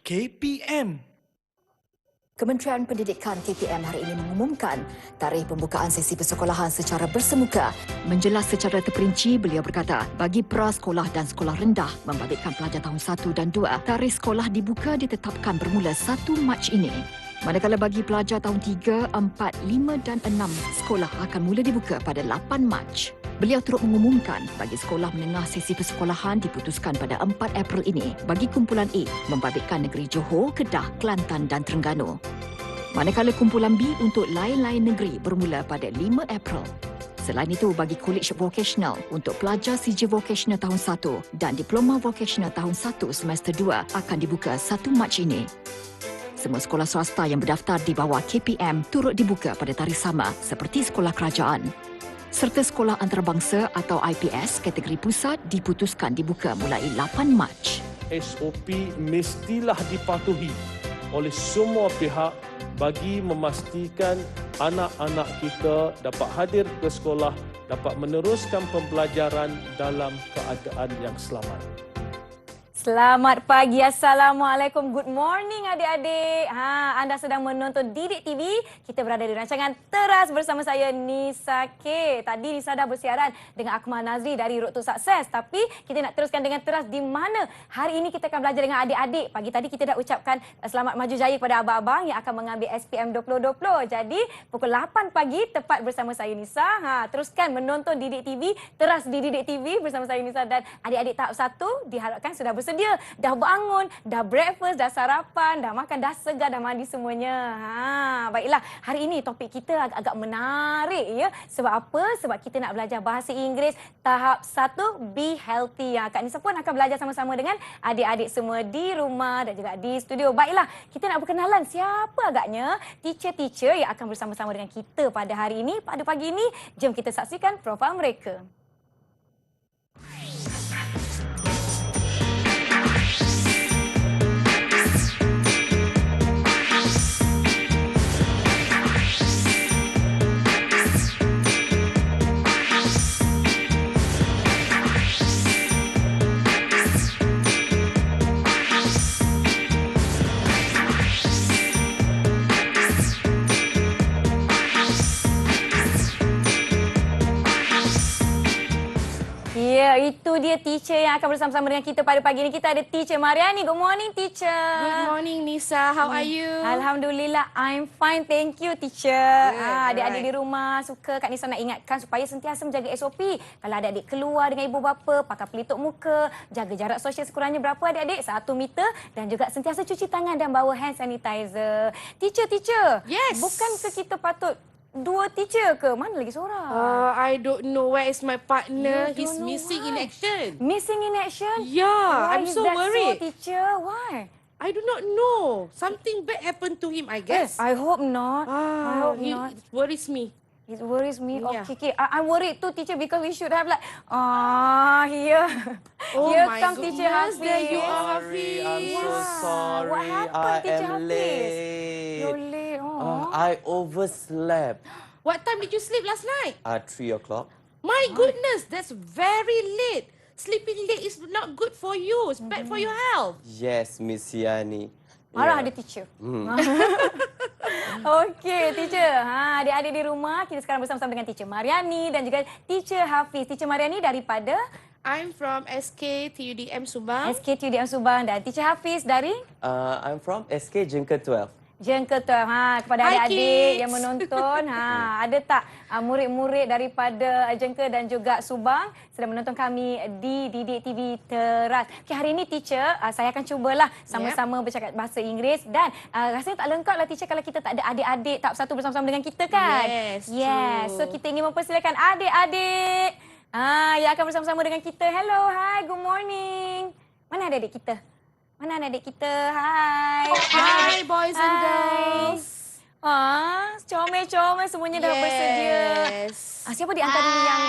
KPM. Kementerian Pendidikan KPM hari ini mengumumkan tarikh pembukaan sesi persekolahan secara bersemuka. Menjelas secara terperinci, beliau berkata, bagi prasekolah dan sekolah rendah membabitkan pelajar tahun 1 dan 2, tarikh sekolah dibuka ditetapkan bermula 1 Mac ini. Manakala bagi pelajar tahun 3, 4, 5 dan 6, sekolah akan mula dibuka pada 8 Mac. Beliau turut mengumumkan bagi sekolah menengah sesi persekolahan diputuskan pada 4 April ini bagi kumpulan A membabitkan negeri Johor, Kedah, Kelantan dan Terengganu. Manakala kumpulan B untuk lain-lain negeri bermula pada 5 April. Selain itu, bagi College Vocational untuk pelajar CJ Vocational tahun 1 dan Diploma Vocational tahun 1 semester 2 akan dibuka 1 Mac ini. Semua sekolah swasta yang berdaftar di bawah KPM turut dibuka pada tarikh sama seperti sekolah kerajaan. Serta sekolah antarabangsa atau IPS kategori pusat diputuskan dibuka mulai 8 Mac. SOP mestilah dipatuhi oleh semua pihak bagi memastikan anak-anak kita dapat hadir ke sekolah, dapat meneruskan pembelajaran dalam keadaan yang selamat. Selamat pagi, Assalamualaikum, good morning adik-adik. Anda sedang menonton Didik TV. Kita berada di rancangan Teras bersama saya Nisa K. Tadi Nisa dah bersiaran dengan Akmal Nazri dari Road to Success. Tapi kita nak teruskan dengan Teras di mana hari ini kita akan belajar dengan adik-adik. Pagi tadi kita dah ucapkan selamat maju jaya kepada abang-abang yang akan mengambil SPM 2020. Jadi pukul 8 pagi tepat bersama saya Nisa. Teruskan menonton Didik TV, Teras di Didik TV bersama saya Nisa dan adik-adik tahap 1 diharapkan sudah bersedia. Dah bangun, dah breakfast, dah sarapan, dah makan, dah segar, dah mandi semuanya. Baiklah, hari ini topik kita agak-agak menarik ya. Sebab apa? Sebab kita nak belajar bahasa Inggeris tahap 1, Be Healthy. Kak Nisa pun akan belajar sama-sama dengan adik-adik semua di rumah dan juga di studio. Baiklah, kita nak berkenalan siapa agaknya teacher-teacher yang akan bersama-sama dengan kita pada hari ini, pada pagi ini. Jom kita saksikan profil mereka. Ya, itu dia teacher yang akan bersama-sama dengan kita pada pagi ini. Kita ada teacher Mariani. Good morning, teacher. Good morning, Nisa. How are you? Alhamdulillah, I'm fine. Thank you, teacher. Adik-adik di rumah suka Kak Nisa nak ingatkan supaya sentiasa menjaga SOP. Kalau adik-adik keluar dengan ibu bapa, pakai pelitup muka, jaga jarak sosial sekurangnya berapa adik-adik? 1 meter dan juga sentiasa cuci tangan dan bawa hand sanitizer. Teacher. Yes. Bukankah kita patut 2 teacher ke? Mana lagi seorang? I don't know. Where is my partner? You He's don't know missing in why. action. Missing in action? Yeah, Why I'm is so that worried. So, teacher? Why? I do not know. Something bad happened to him, I guess. I hope not. I hope not. It worries me. It worries me. Yeah. Okay. I'm worried too, teacher, because we should have like, here. Oh Here my comes teacher goodness, Hafiz. there you are, Sorry, I'm so Yeah. sorry. What happened, teacher I am Hafiz? late. You're late. I overslept. What time did you sleep last night? At 3 o'clock. My goodness, that's very late. Sleeping late is not good for you. It's bad for your health. Yes, Miss Yani. Marah ada teacher. Okey, teacher. Adik-adik di rumah, kita sekarang bersama-sama dengan teacher Mariani dan juga teacher Hafiz. Teacher Mariani daripada I'm from SK TUDM Subang. SKTUDM Subang dan teacher Hafiz dari I'm from SK Jengker 12. Jengketul. Kepada Hi, adik-adik kids. yang menonton, ada tak murid-murid daripada Jengker dan juga Subang sedang menonton kami di Didik TV Teras. Okay, hari ini teacher, saya akan cubalah sama-sama bercakap bahasa Inggeris dan rasanya tak lengkap lah teacher kalau kita tak ada adik-adik tahap 1 bersama-sama dengan kita kan? Yes, Yes. true. So kita ingin mempersilakan adik-adik yang akan bersama-sama dengan kita. Hello, hi, good morning. Mana adik-adik kita? Mana adik kita? Hai. Hi, boys and girls. Comel-comel semuanya dah bersedia. Yes. Siapa di antara ni yang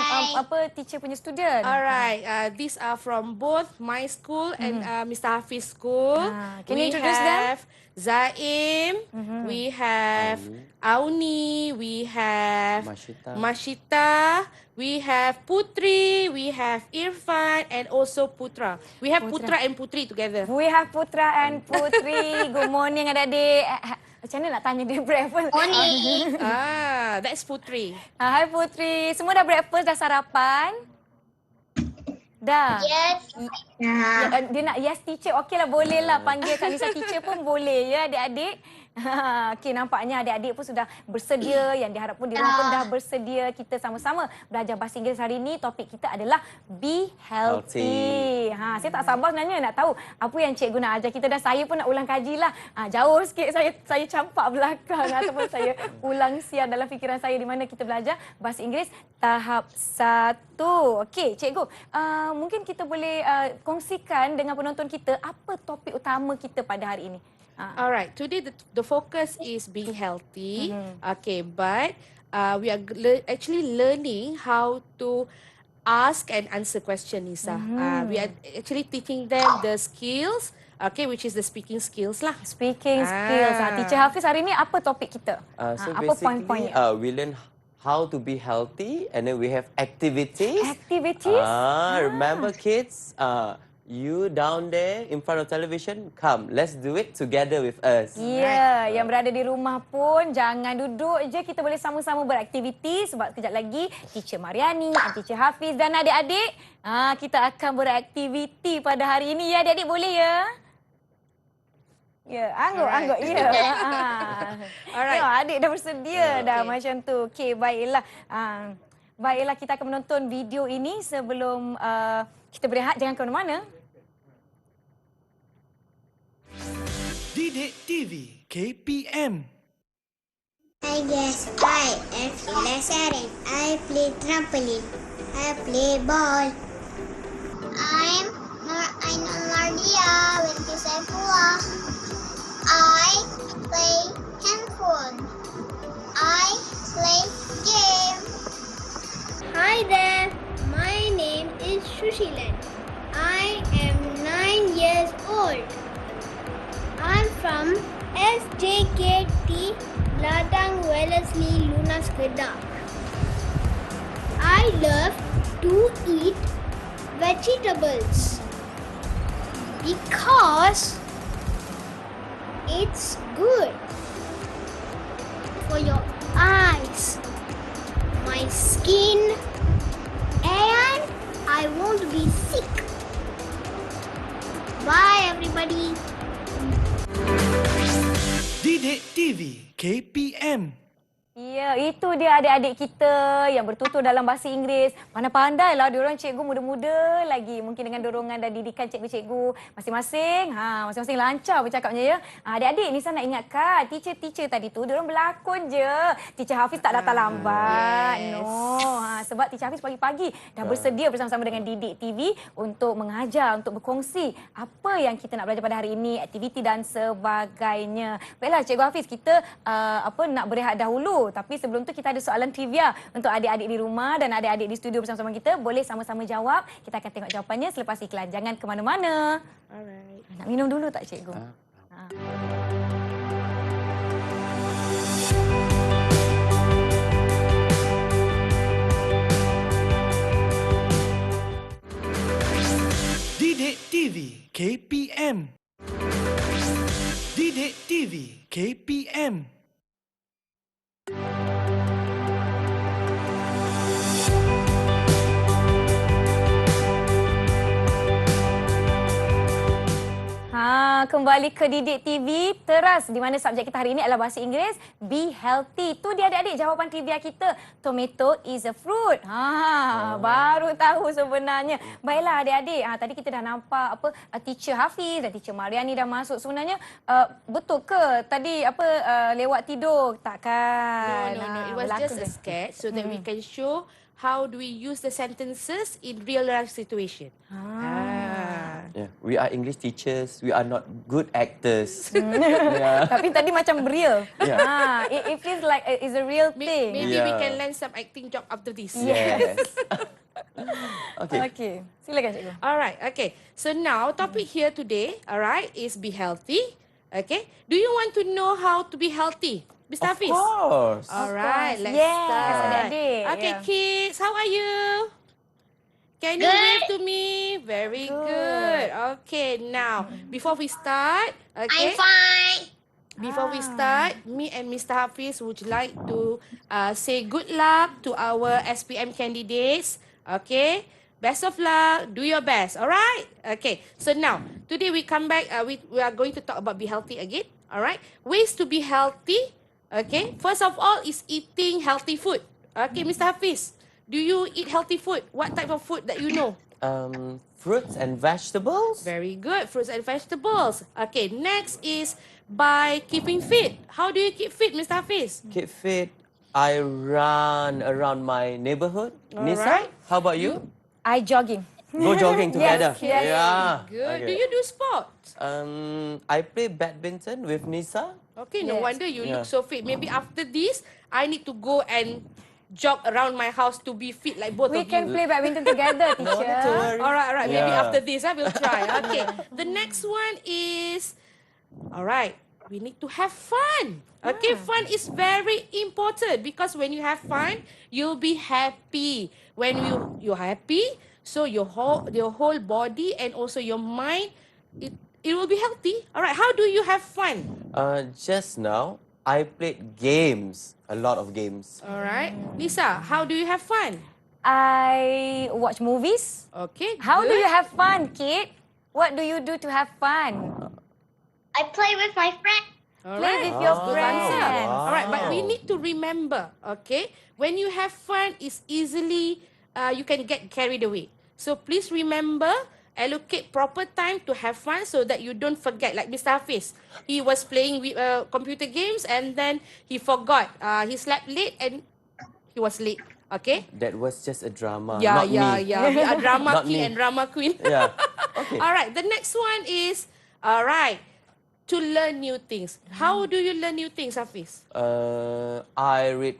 teacher punya student? Alright, these are from both my school and Mr. Hafiz school. Can you introduce them? Zaim, we have Auni, we have Mashita, we have Putri, we have Irfan and also Putra. We have Putra and Putri together. We have Putra and Putri. Good morning adik-adik. Macam mana nak tanya dia breakfast? Morning. That's Putri. Hai Putri. Semua dah breakfast, dah sarapan? Dah? Yes. Dia nak yes teacher. Okeylah, boleh lah. Panggil Kak Nisa teacher pun boleh ya adik-adik. Okey, nampaknya adik-adik pun sudah bersedia. Yang diharap pun di rumah pun dah bersedia. Kita sama-sama belajar bahasa Inggeris hari ini. Topik kita adalah be healthy. Saya tak sabar sebenarnya nak tahu apa yang cikgu nak ajar kita. Dan saya pun nak ulang kaji lah. Jauh sikit saya campak belakang ataupun saya ulang siar dalam fikiran saya di mana kita belajar bahasa Inggeris tahap 1. Okey, cikgu. Mungkin kita boleh kongsikan dengan penonton kita apa topik utama kita pada hari ini. Alright, today the focus is being healthy. Okay, but we are actually learning how to ask and answer question, Nisa. We are actually teaching them the skills, okay, which is the speaking skills lah. Speaking skills. Teacher Hafiz, hari ni apa topik kita? So apa basically, poin-poinnya? we learn how to be healthy, and then we have activities. Activities? Remember kids, you down there in front of television, come, let's do it together with us. Ya, yang berada di rumah pun jangan duduk je. Kita boleh sama-sama beraktiviti sebab kejap lagi Teacher Mariani, Teacher Hafiz dan adik-adik kita akan beraktiviti pada hari ini. Ya, adik-adik boleh ya? Ya, angguk, ya. Alright. Adik dah bersedia dah macam tu. Okey, baiklah. Baiklah, kita akan menonton video ini sebelum kita berehat. Jangan ke mana-mana. Didik TV KPM. Hi guys, I am Sheila Sharon. I play trampoline. I play ball. I'm Ainul Mardia. Winti Saifullah. I play handphone. I play game. Hi there. My name is Shushilan. I am 9 years old. I'm from SJKT Ladang Wellesley Lunas Kedah. I love to eat vegetables because it's good for your eyes, my skin, and I won't be sick. Bye everybody. Didik TV KPM. Ya, itu dia adik-adik kita yang bertutur dalam bahasa Inggeris. Pandai-pandailah diorang cikgu muda-muda lagi. Mungkin dengan dorongan dan didikan cikgu-cikgu masing-masing. Masing-masing lancar bercakapnya ya. Adik-adik, Nisa nak ingatkan, teacher-teacher tadi tu diorang berlakon je. Teacher Hafiz tak datang lambat. Yes. No. Sebab Teacher Hafiz pagi-pagi dah bersedia bersama-sama dengan Didik TV untuk mengajar, untuk berkongsi apa yang kita nak belajar pada hari ini, aktiviti dan sebagainya. Baiklah, Cikgu Hafiz, kita nak berehat dahulu. Tapi sebelum tu kita ada soalan trivia untuk adik-adik di rumah dan adik-adik di studio bersama-sama kita. Boleh sama-sama jawab. Kita akan tengok jawapannya selepas iklan. Jangan ke mana-mana. Alright. Nak minum dulu tak, Cikgu? Didik TV KPM. Didik TV KPM. Kembali ke Didik TV Teras di mana subjek kita hari ini adalah bahasa Inggeris. Be healthy. Tu dia adik-adik jawapan trivia kita. Tomato is a fruit. Baru tahu sebenarnya. Baiklah adik-adik. Tadi kita dah nampak Teacher Hafiz dan Teacher Mariani dah masuk. Sebenarnya betul ke tadi lewat tidur? Takkan. No. It was just a sketch so that we can show how do we use the sentences in real life situation. Yeah, we are English teachers. We are not good actors. yeah. Tapi tadi macam real. Yeah. It feels like it's a real thing. Maybe we Yeah. can learn some acting job after this. Yes. okay. Okay. Silakan cikgu. Alright, okay. So now topic here today, alright, is be healthy. Okay. Do you want to know how to be healthy? Mr. Of Hafiz? course. Alright, let's Yes, start. adik-adik, Okay, yeah. kids, how are you? Can you wave to me? Very good. Okay, now before we start, okay. I'm fine. Before we start, me and Mr. Hafiz would like to say good luck to our SPM candidates. Okay, best of luck. Do your best. All right. Okay. So now today we come back. We are going to talk about be healthy again. All right. Ways to be healthy. Okay. First of all is eating healthy food. Okay, Mr. Hafiz, do you eat healthy food? What type of food that you know? Fruits and vegetables. Very good. Fruits and vegetables. Okay, next is by keeping fit. How do you keep fit, Mr. Hafiz? Keep fit. I run around my neighborhood. Nisa, Alright. how about you? I jogging. Go jogging together. yes. Yeah. Good. Okay. Do you do sports? I play badminton with Nisa. Okay, no Yes. wonder you Yeah. look so fit. Maybe after this, I need to go and jog around my house to be fit like both We of can you. play badminton together, No need to teacher. worry. Alright. Maybe Yeah. after this, I will try. Okay. The next one is, alright, we need to have fun. Okay, fun is very important because when you have fun, you'll be happy. When you're happy, so your whole body and also your mind, it will be healthy. Alright, how do you have fun? Just now, I played games. A lot of games. Alright. Lisa, how do you have fun? I watch movies. Okay. How do good. you have fun, kid? What do you do to have fun? I play with my friend. Play with your Oh, friends. wow. Alright, but we need to remember, okay? When you have fun, it's easily, you can get carried away. So please remember, allocate proper time to have fun so that you don't forget. Like Mr. Hafiz, he was playing with computer games and then he forgot. He slept late and he was late. Okay? That was just a drama. Yeah, not yeah, me. yeah. We are drama Not king me. and drama queen. Yeah. Okay. Alright, the next one is, alright, to learn new things. How do you learn new things, Hafiz? I read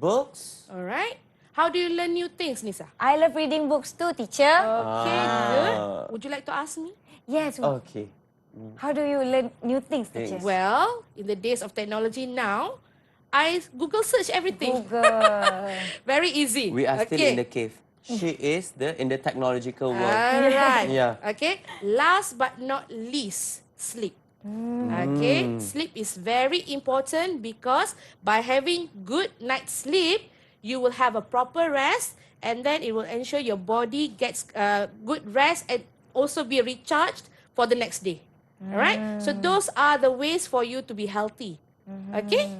books. Alright. How do you learn new things, Nisa? I love reading books too, teacher. Okay, good. Ah. Would you like to ask me? Yes. Okay. How do you learn new things, teacher? Things. Well, in the days of technology now, I Google search everything. Google. Very easy. We are still okay. in the cave. She is in the technological world. Alright. Yeah. Okay. Last but not least, sleep. Okay. Sleep is very important because by having good night sleep, you will have a proper rest and then it will ensure your body gets good rest and also be recharged for the next day. Alright. So those are the ways for you to be healthy. Okay.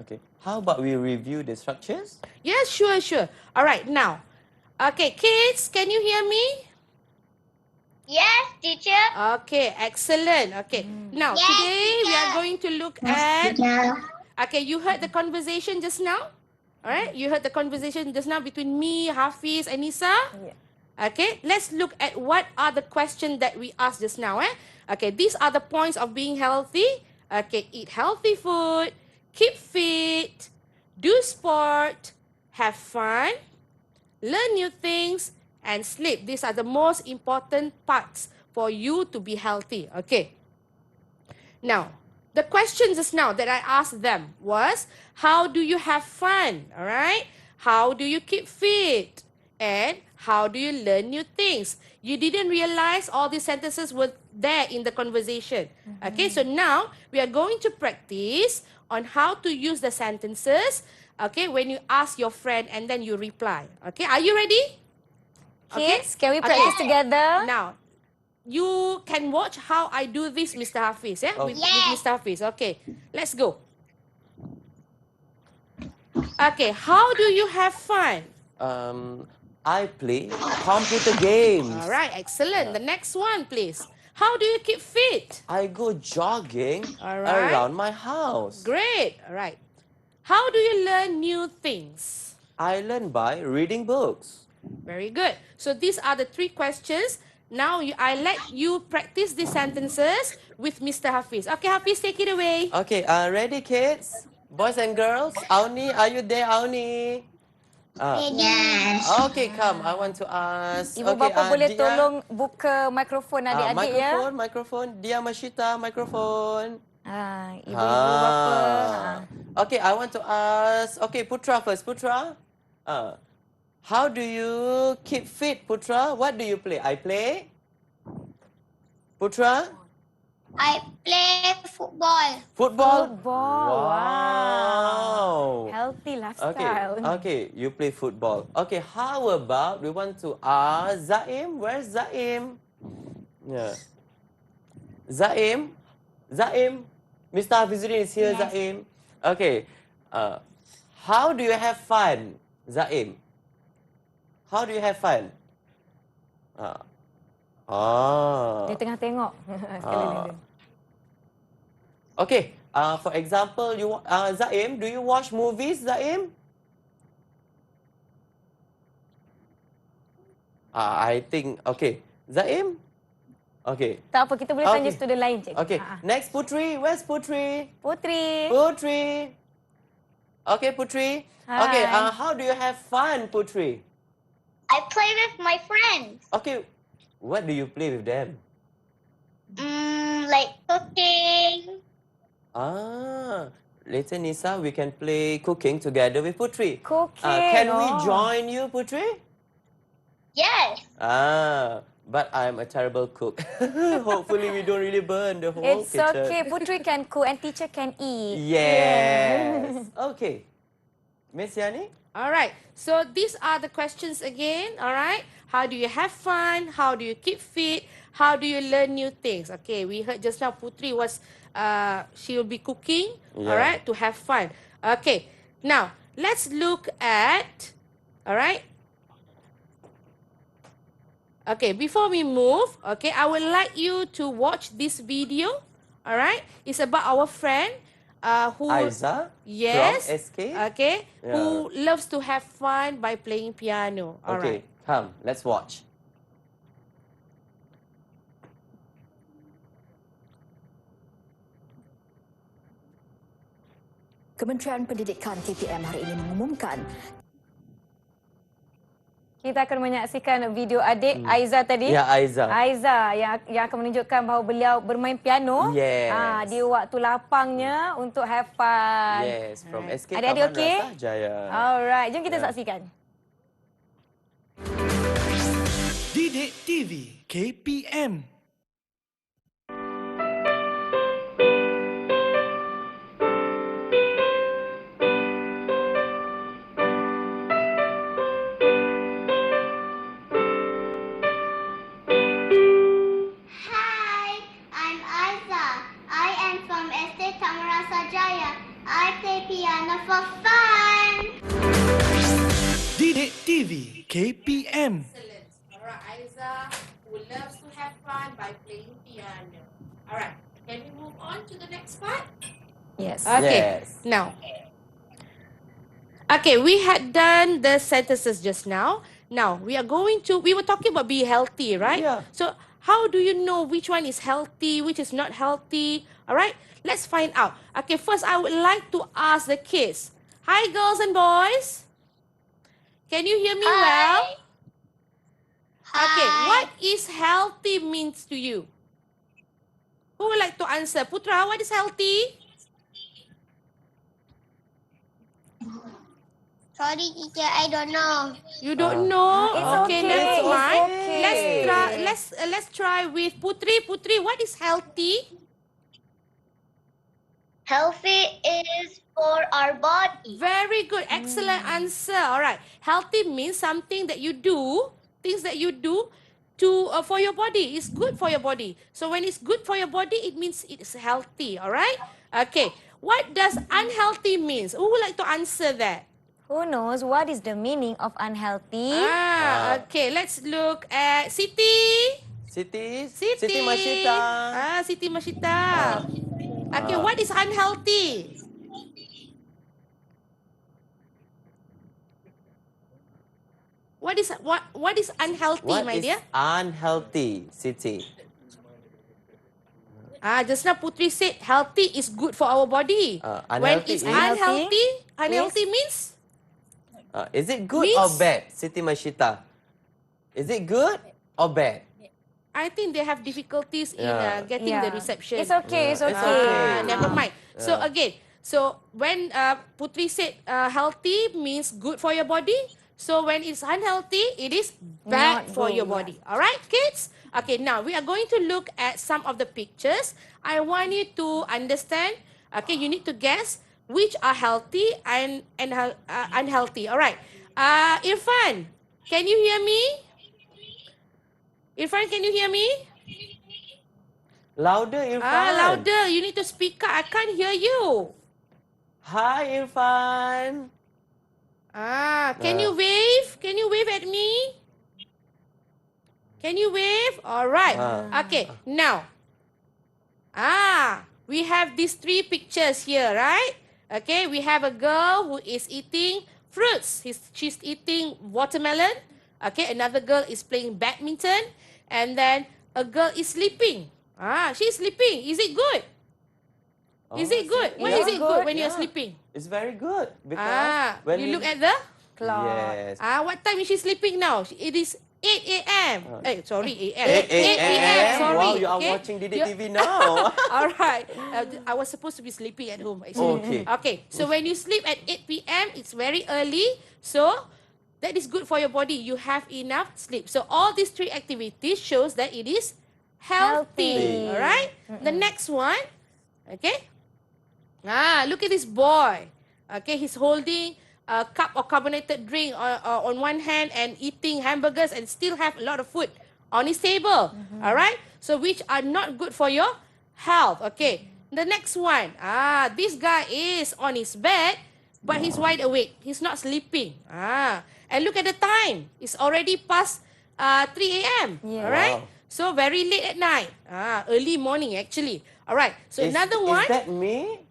Okay. How about we review the structures? Yes, sure. Alright, now. Okay, kids, can you hear me? Yes, teacher. Okay, excellent. Okay, now Yes, today we are teacher. going to look at. Okay, you heard the conversation just now? Alright, you heard the conversation just now between me, Hafiz, and Nisa? Yeah. Okay, let's look at what are the questions that we asked just now. Okay, these are the points of being healthy. Okay, eat healthy food, keep fit, do sport, have fun, learn new things, and sleep. These are the most important parts for you to be healthy. Okay. Now, the question just now that I asked them was, how do you have fun? All right? How do you keep fit? And how do you learn new things? You didn't realize all these sentences were there in the conversation. Okay, so now we are going to practice on how to use the sentences, okay, when you ask your friend and then you reply. Okay, are you ready? Kids, can we Okay. practice together? Now, you can watch how I do this, Mr. Hafiz, yeah? With Yes. Mr. Hafiz. Okay, let's go. Okay, how do you have fun? I play computer games. All right, excellent. The next one, please. How do you keep fit? I go jogging Alright. around my house. Great. All right. How do you learn new things? I learn by reading books. Very good. So these are the three questions Now I let you practice these sentences with Mr. Hafiz. Okay, Hafiz, take it away. Okay, ready, kids? Boys and girls? Auni, are you there, Auni? Yes. Okay, come. I want to ask. Ibu Okay, bapa boleh Dia. tolong buka mikrofon adik-adik ya. Microphone. Dia Mashita, microphone. Ibu-ibu bapa. Okay, I want to ask. Okay, Putra first. Putra, how do you keep fit, Putra? What do you play? I play. Putra, I play football. football. Football. Wow. Healthy Okay, lifestyle. okay, you play football. Okay, how about we want to ask Zaim? Where's Zaim? Yeah. Zaim? Mr. Hafizuddin is here, Yes. Zaim. Okay, how do you have fun, Zaim? How do you have fun? Dia tengah tengok. Sekali dia. Okay, for example, Zaim, do you watch movies, Zaim? I think, okay. Zaim? Okay. Tak apa, kita boleh tanya Okay. student lain, Cik. Okay, next Putri. Where's Putri? Putri. Putri. Okay, Putri. Okay, Hi. how do you have fun, Putri? I play with my friends. Okay, what do you play with them? Like cooking. Later, Nisa, we can play cooking together with Putri. Cooking. Can we join you, Putri? Yes. But I'm a terrible cook. Hopefully, we don't really burn the whole It's kitchen. okay. Putri can cook and teacher can eat. Yes. Okay. Miss Yani? All right. So these are the questions again. All right. How do you have fun? How do you keep fit? How do you learn new things? Okay. We heard just now Putri was, she will be cooking. All Yeah. right. To have fun. Okay. Now let's look at. All right. Okay. Before we move, okay, I would like you to watch this video. All right. It's about our friend. Who Aiza? Yes. From SK? Okay. Yeah. Who loves to have fun by playing piano. All Okay, right. come, let's watch. Kementerian Pendidikan KPM hari ini mengumumkan Kita akan menyaksikan video adik Aiza tadi. Ya, Aiza. Aiza yang akan menunjukkan bahawa beliau bermain piano Yes. di waktu lapangnya untuk have fun. Yes, from SK Adik-adik Taman okey? Rasah Jaya. Alright, jom kita Yeah. saksikan. Didik TV KPM. Hi, I'm Aiza. I am from Estate Tamarasa Jaya. I play piano for fun. Didik TV KPM. Excellent. Alright, Aiza, who loves to have fun by playing piano. Alright, can we move on to the next part? Yes. Okay. Yes. Now. Okay, we had done the sentences just now. Now, we were talking about be healthy, right? Yeah. So, how do you know which one is healthy, which is not healthy? All right, let's find out. Okay, first, I would like to ask the kids. Hi, girls and boys. Can you hear me well? Okay, what is healthy means to you? Who would like to answer? Putra, what is healthy? Sorry, teacher, I don't know. You don't know? It's Okay, okay, that's it's fine. okay. Let's try with Putri. Putri, what is healthy? Healthy is for our body. Very good. Excellent answer. All right. Healthy means something that you do, things that you do to for your body. It's good for your body. So when it's good for your body, it means it's healthy. All right. Okay. What does unhealthy means? Who would like to answer that? Who knows what is the meaning of unhealthy? Okay. Let's look at Siti. Siti Mashita. Siti Mashita. Okay, what is unhealthy? What is unhealthy, What my is dear? unhealthy, Siti? Just now Putri said healthy is good for our body. When Unhealthy it's is- unhealthy means Is it good or Means- bad, Siti Mashita? Is it good or bad? I think they have difficulties in Yeah. getting the reception. It's okay, it's It's okay. okay. Never mind. So Yeah. again, when Putri said healthy means good for your body. So when it's unhealthy, it is bad Not for good, your yeah. body. All right, kids? Okay, now we are going to look at some of the pictures. I want you to understand, okay, you need to guess which are healthy and unhealthy. All right. Irfan, can you hear me? Irfan, can you hear me? Louder, Irfan. Louder. You need to speak up. I can't hear you. Hi, Irfan. Can you wave? Can you wave at me? Can you wave? All right. Okay, now. We have these three pictures here, right? Okay, we have a girl who is eating fruits. She's eating watermelon. Okay, another girl is playing badminton. And then a girl is sleeping. She's sleeping. Is it good? Is it good? When is it good when you're Yeah. sleeping? It's very good because when You look at the Clock. Yes. what time is she sleeping now? It is 8 a.m. Sorry, a.m. 8 a.m. Sorry. Wow, you are okay? watching Didik You- TV now. All right. I was supposed to be sleeping at home. Actually. Okay. Okay. So when you sleep at 8 p.m., it's very early. So that is good for your body. You have enough sleep. So all these three activities shows that it is healthy. Healthy. All right. The next one. Okay. Look at this boy. Okay, he's holding a cup of carbonated drink on one hand and eating hamburgers and still have a lot of food on his table. All right. So which are not good for your health. Okay. The next one. This guy is on his bed, but he's wide awake. He's not sleeping. And look at the time. It's already past 3 a.m. Yeah. All right. Wow. So very late at night. Early morning actually. All right. So another one. Is that me?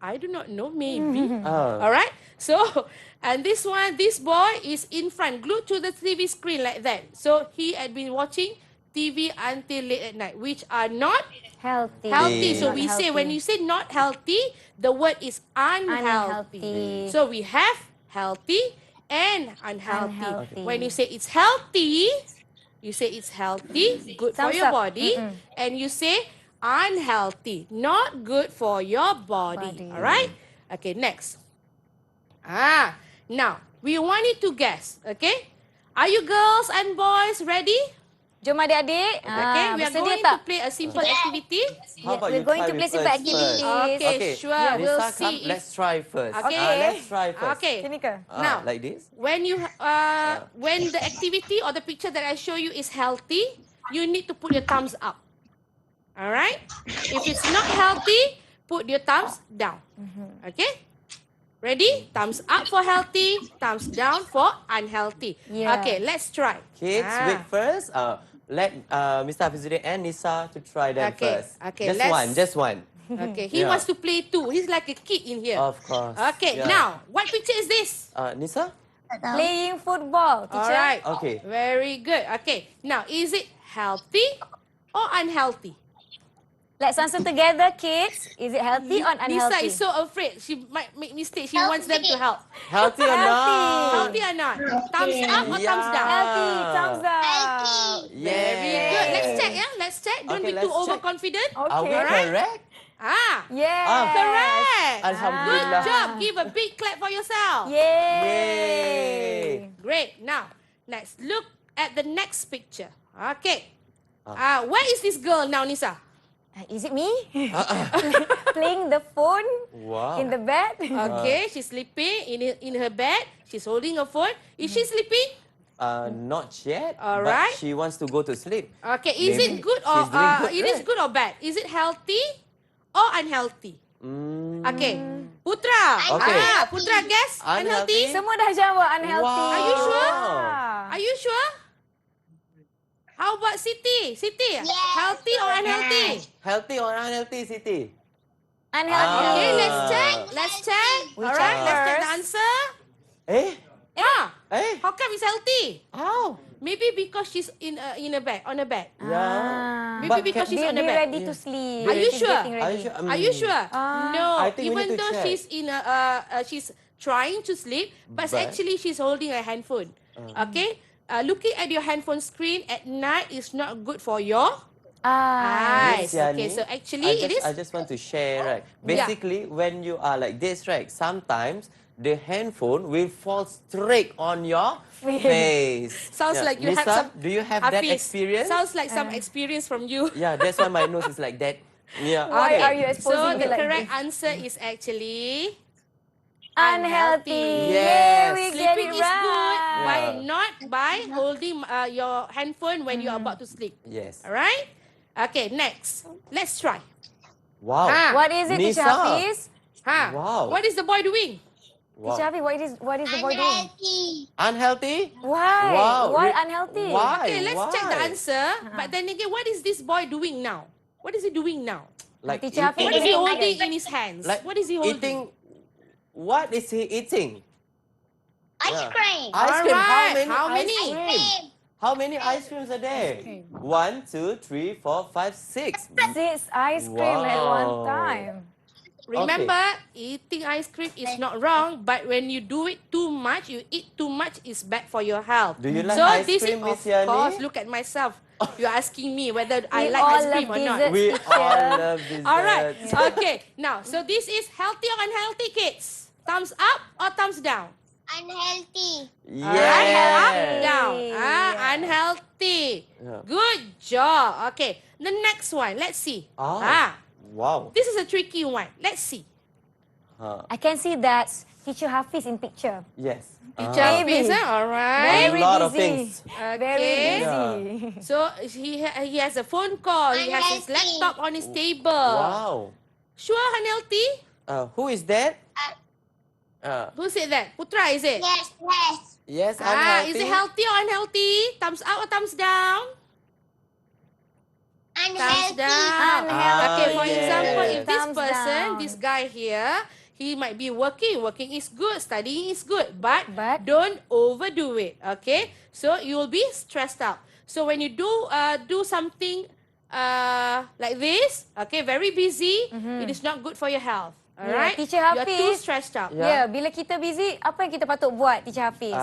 I do not know, maybe. Oh. All right. So, and this one, this boy is in front, glued to the TV screen like that. So he had been watching TV until late at night, which are not Healthy. healthy. So Not we say, healthy. when you say not healthy, the word is unhealthy. Unhealthy. So we have healthy and unhealthy. Unhealthy. When you say it's healthy, you say it's healthy, good for Thumbs your up. body, and you say unhealthy, not good for your body. Body. All right? Okay, next. Now, we want you to guess, okay? Are you girls and boys ready? Jom adik-adik. Okay, we are bersedia going tak? to play a simple activity. How about We're you going try to play with simple us activities. first? Okay, sure. We'll Nisa, see come, if- let's try first. Okay. Let's try first. Okay. Sini ke? Now, Like this? when you when the activity or the picture that I show you is healthy, you need to put your thumbs up. All right? If it's not healthy, put your thumbs down. Okay? Ready? Thumbs up for healthy, thumbs down for unhealthy. Yeah. Okay, let's try. Kids, wait first. Let Mr. Hafizuddin and Nisa to try them Okay, first. okay, Just one. Okay, he Yeah. wants to play too. He's like a kid in here. Of course. Okay, Yeah. now, what picture is this? Nisa? Playing football, All teacher. right. Okay. Very good. Okay, now, is it healthy or unhealthy? Let's answer together, kids. Is it healthy or Nisa unhealthy? is so afraid. She might make mistake. She wants them to help. Healthy or not? Healthy or not? Thumbs up or thumbs down? Healthy, thumbs up. Very good. Let's check, yeah? Let's check. Don't Okay, be too let's check. overconfident. Are we Okay. correct? Yes. Correct. Good Alhamdulillah. job. Give a big clap for yourself. Yay. Great. Now, let's look at the next picture. Okay. Where is this girl now, Nisa? Is it me? Playing the phone Wow. in the bed? Okay, she's sleeping in her bed. She's holding a phone. Is she sleeping? Not yet. Alright. But she wants to go to sleep. Okay, is Maybe it good or she's doing good, it is right? good or bad? Is it healthy or unhealthy? Okay, Putra. Okay. Putra, guess unhealthy. Unhealthy. Semua dah jawab unhealthy. Wow. Are you sure? Ah. Are you sure? How about Siti? Siti, healthy or unhealthy? Healthy or unhealthy, Siti? Unhealthy. Okay, let's check. Let's check. We All check right, let's check the first. answer. Eh? Eh? How come it's healthy? How? Maybe because she's in a bed, on a bed. Yeah. Maybe But because she's Be, on the be bed. ready to sleep. Are you She's sure? getting Are you ready. sure? Are you sure? No. I think we Even need to though check. she's in she's trying to sleep, but But- actually she's holding a handphone. Okay. Looking at your handphone screen at night is not good for your eyes. Miss Yani, Okay. So actually it is. I just want to share, right? Basically, when you are like this, right, sometimes the handphone will fall straight on your face. Sounds like you Nisa, have some. do you have that Hafiz, experience? Sounds like some experience from you. Yeah, that's why my nose is like that. Yeah. Why okay. are you exposing So it the like correct this? answer is actually Unhealthy. Yes. We get sleeping it is good by Yeah. not by holding your handphone when you are about to sleep. Yes. Alright? Okay, next. Let's try. Wow. What is it, Teacher Nisa. Hafiz? Wow. What is the boy doing? Wow. Teacher Hafiz, what is the boy doing? Unhealthy. Unhealthy? Why? Wow. Why unhealthy? Why? Okay, let's check the Why? answer. But then again, what is this boy doing now? What is he doing now? Like Teacher Hafiz, What is he holding in his hands? Like What is he holding? eating. What is he eating? Ice Yeah. cream. Ice cream. Alright, How how many? many? Ice cream? How many ice creams are there? 1, 2, 3, 4, 5, 6. 6 ice cream at one Wow. time. Remember, eating ice cream is not wrong, but when you do it too much, you eat too much, is bad for your health. Do you like so ice this cream, is, Miss of Yani? course, look at myself. You're asking me whether I We like all ice cream love or not. desserts. We Teacher. all love desserts. All right. Okay. Now, so this is healthy or unhealthy, kids? Thumbs up or thumbs down? Unhealthy. Alright, up, Yes. down. Unhealthy. Yeah. Good job. Okay. The next one. Let's see. Wow. This is a tricky one. Let's see. I can see that Teacher Hafiz in picture. Yes. Teacher Maybe. Hafiz, all right. A lot of busy. things. Very Okay. busy. So he has a phone call. He has his Unhealthy. laptop on his table. Wow. Sure, unhealthy? Who is that? Who said that? Putra, is it? Yes, yes. Yes, unhealthy. Is it healthy or unhealthy? Thumbs up or thumbs down? Thumbs Unhealthy. down. Okay, for yes. example, if this Thumbs person, down. this guy here, he might be working. Working is good. Studying is good. But But- don't overdo it. Okay? So you will be stressed out. So when you do something like this, okay, very busy, it is not good for your health. Alright? Teacher You are too Hafiz. stressed out. Yeah. Bila kita busy, apa yang kita patut buat, Teacher Hafiz?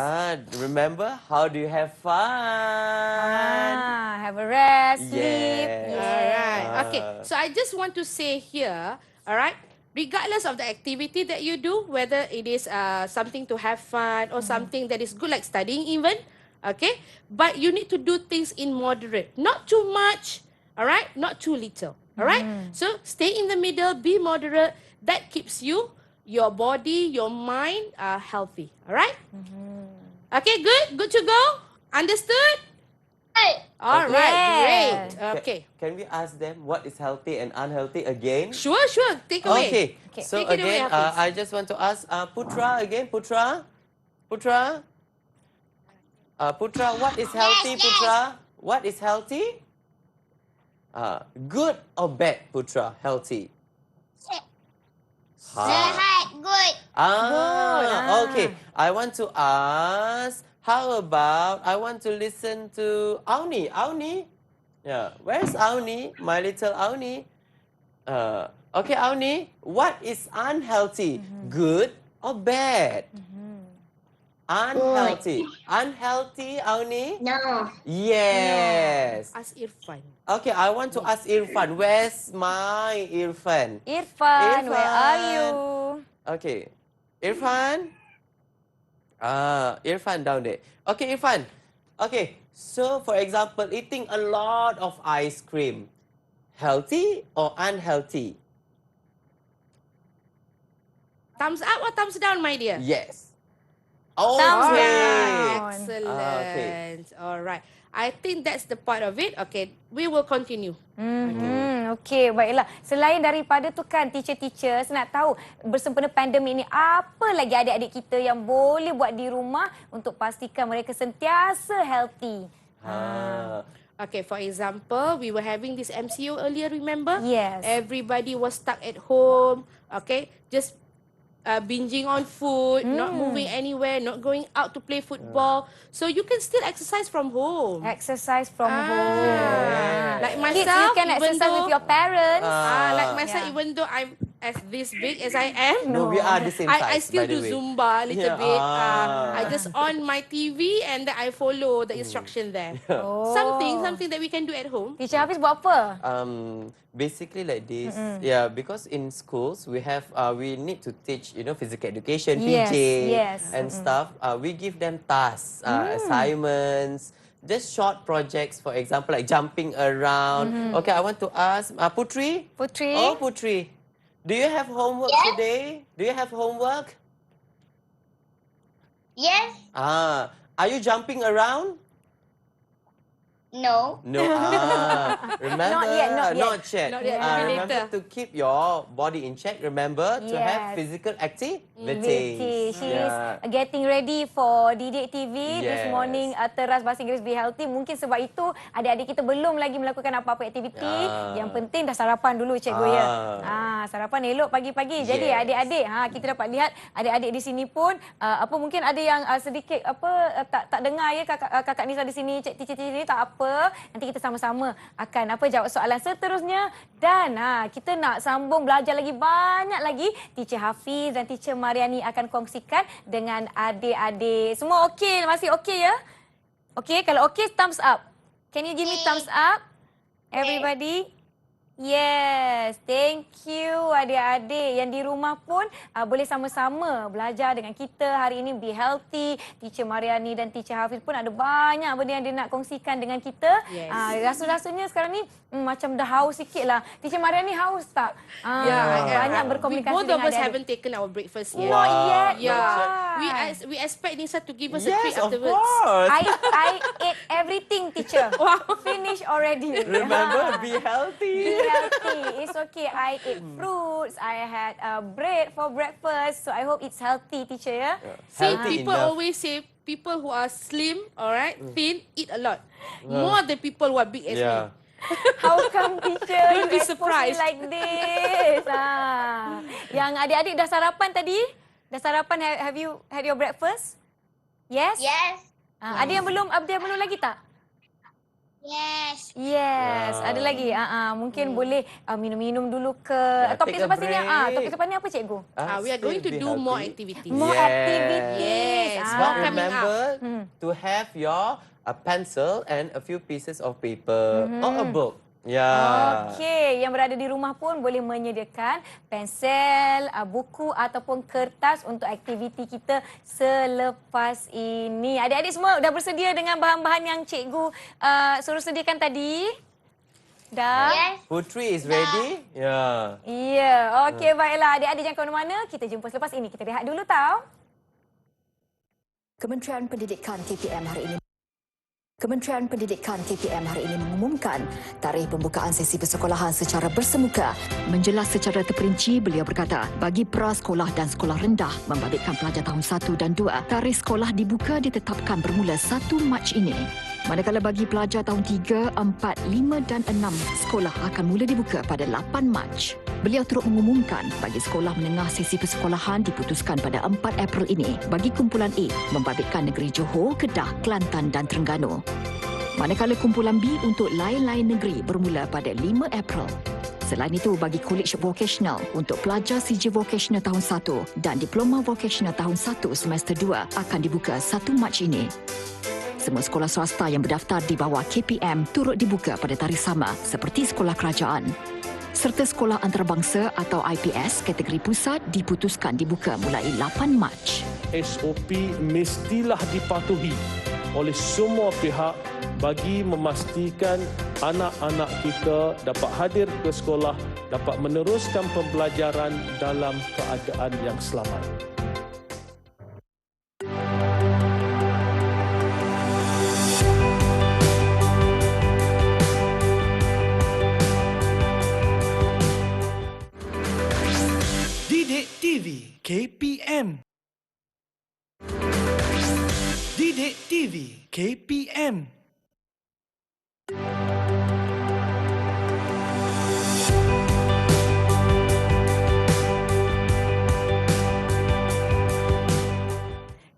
Remember, how do you have fun? Have a rest, sleep. Yes. Alright. Okay. So I just want to say here, alright, regardless of the activity that you do, whether it is something to have fun or something that is good like studying even, okay, but you need to do things in moderate. Not too much, alright, not too little. Alright? So stay in the middle, be moderate. That keeps you, your body, your mind healthy. Alright? Okay, good? Good to go? Understood? Alright, great. Okay. Can we ask them what is healthy and unhealthy again? Sure. Take away. Okay. So Take it away, again, Hafiz. I just want to ask Putra again. Putra, Putra, what is healthy? Yes. Putra, what is healthy? Good or bad? Putra, healthy. Sehat. Good. Okay. I want to ask. How about I want to listen to Auni. Auni, yeah. Where's Auni? My little Auni. Okay, Auni. What is unhealthy? Good or bad? Unhealthy. Unhealthy, Auni? No. Yes. Ask Irfan. Okay, I want to ask Irfan. Where's my Irfan? Irfan, where are you? Okay. Irfan? Irfan down there. Okay, Irfan. Okay, so for example, eating a lot of ice cream, healthy or unhealthy? Thumbs up or thumbs down, my dear? Yes. Thumbs Okay. down. Excellent. Okay. All right. I think that's the part of it. Okay, we will continue. Okey, baiklah. Selain daripada tu kan teacher-teacher, saya nak tahu bersempena pandemik ni apa lagi adik-adik kita yang boleh buat di rumah untuk pastikan mereka sentiasa healthy. Okay, for example, we were having this MCO earlier, remember? Yes. Everybody was stuck at home. Okay, just binging on food, not moving anywhere, not going out to play football. So you can still exercise from home. Exercise from home. Like Kids, myself, you can even exercise with though- your parents. like myself, Yeah. even though I'm as this big as I am, No, we are the same size. I still by the do way. Zumba a little Yeah. bit. I just on my TV and then I follow the instruction there. Something that we can do at home. Teacher Hafiz buat apa? Basically like this, yeah, because in schools we need to teach, physical education, Yes, PJ, yes. and stuff. We give them tasks, assignments, just short projects. For example, like jumping around. Okay, I want to ask Putri. Putri? Oh, Putri, do you have homework today? Do you have homework? Yes. Are you jumping around? No. No. Remember? Not yet, not yet. Not yet. Not yet, maybe Remember later. to keep your body in check. Remember to have Yes. physical activity. She is getting ready for Didik TV this Yes. morning. Teras Bahasa Inggeris Be Healthy. Mungkin sebab itu adik-adik kita belum lagi melakukan apa-apa aktiviti. Yang penting dah sarapan dulu cikgu ya. Sarapan elok pagi-pagi. Jadi Yes. adik-adik, kita dapat lihat adik-adik di sini pun mungkin ada yang sedikit tak dengar ya kakak Nisa di sini, teacher ni tak apa. Nanti kita sama-sama akan jawab soalan seterusnya dan kita nak sambung belajar lagi banyak lagi. Teacher Hafiz dan Teacher Mariani akan kongsikan dengan adik-adik. Semua okey? Masih okey ya? Okey, kalau okey thumbs up. Can you give me thumbs up? Everybody? Yes, thank you adik-adik yang di rumah pun boleh sama-sama belajar dengan kita hari ini. Be Healthy. Teacher Mariani dan Teacher Hafiz pun ada banyak benda yang dia nak kongsikan dengan kita. Yes. Rasa-rasanya sekarang ni macam dah haus sikit lah. Teacher Mariani haus tak? Banyak berkomunikasi Both dengan of us adik-adik. haven't taken our breakfast yet. Not yet. Yeah. We expect Nisa to give us a treat Yes, of afterwards. course. I ate everything, teacher. Finish already. Remember, be healthy. Healthy. It's okay. I ate fruits. I had bread for breakfast. So I hope it's healthy, teacher. Yeah. See, Healthy people enough. always say people who are slim, alright, thin, eat a lot. More than people who are big as me. Yeah. How come, teacher? Don't be you expose me surprised. like this. Yang adik-adik dah sarapan tadi? Dah sarapan? Have you had your breakfast? Yes. Yes. Ada yang belum? Ada yang belum lagi tak? Yes. Yes, ada lagi. Mungkin boleh minum-minum dulu ke. Topik take a lepas ni break. topik lepas ni apa cikgu? We are going to Still be do more healthy. activities. More Yes. activities. Yes, But coming remember to have your a pencil and a few pieces of paper or a book. Yeah. Okey, yang berada di rumah pun boleh menyediakan pensel, buku ataupun kertas untuk aktiviti kita selepas ini. Adik-adik semua dah bersedia dengan bahan-bahan yang cikgu suruh sediakan tadi? Dah? Yes. Putri is ready? Yeah. Ya, okey baiklah. Adik-adik jangan ke mana-mana. Kita jumpa selepas ini. Kita rehat dulu tau. Kementerian Pendidikan TPM hari ini mengumumkan tarikh pembukaan sesi persekolahan secara bersemuka. Menjelas secara terperinci, beliau berkata, bagi prasekolah dan sekolah rendah membabitkan pelajar tahun 1 dan 2, tarikh sekolah dibuka ditetapkan bermula 1 Mac ini. Manakala bagi pelajar tahun 3, 4, 5 dan 6, sekolah akan mula dibuka pada 8 Mac. Beliau turut mengumumkan bagi sekolah menengah sesi persekolahan diputuskan pada 4 April ini bagi kumpulan A membabitkan negeri Johor, Kedah, Kelantan dan Terengganu. Manakala kumpulan B untuk lain-lain negeri bermula pada 5 April. Selain itu, bagi College Vocational untuk pelajar CJ Vocational tahun 1 dan Diploma Vocational tahun 1 semester 2 akan dibuka 1 Mac ini. Semua sekolah swasta yang berdaftar di bawah KPM turut dibuka pada tarikh sama seperti sekolah kerajaan. Serta sekolah antarabangsa atau IPS kategori pusat diputuskan dibuka mulai 8 Mac. SOP mestilah dipatuhi oleh semua pihak bagi memastikan anak-anak kita dapat hadir ke sekolah, dapat meneruskan pembelajaran dalam keadaan yang selamat. Didik TV KPM. Didik TV KPM.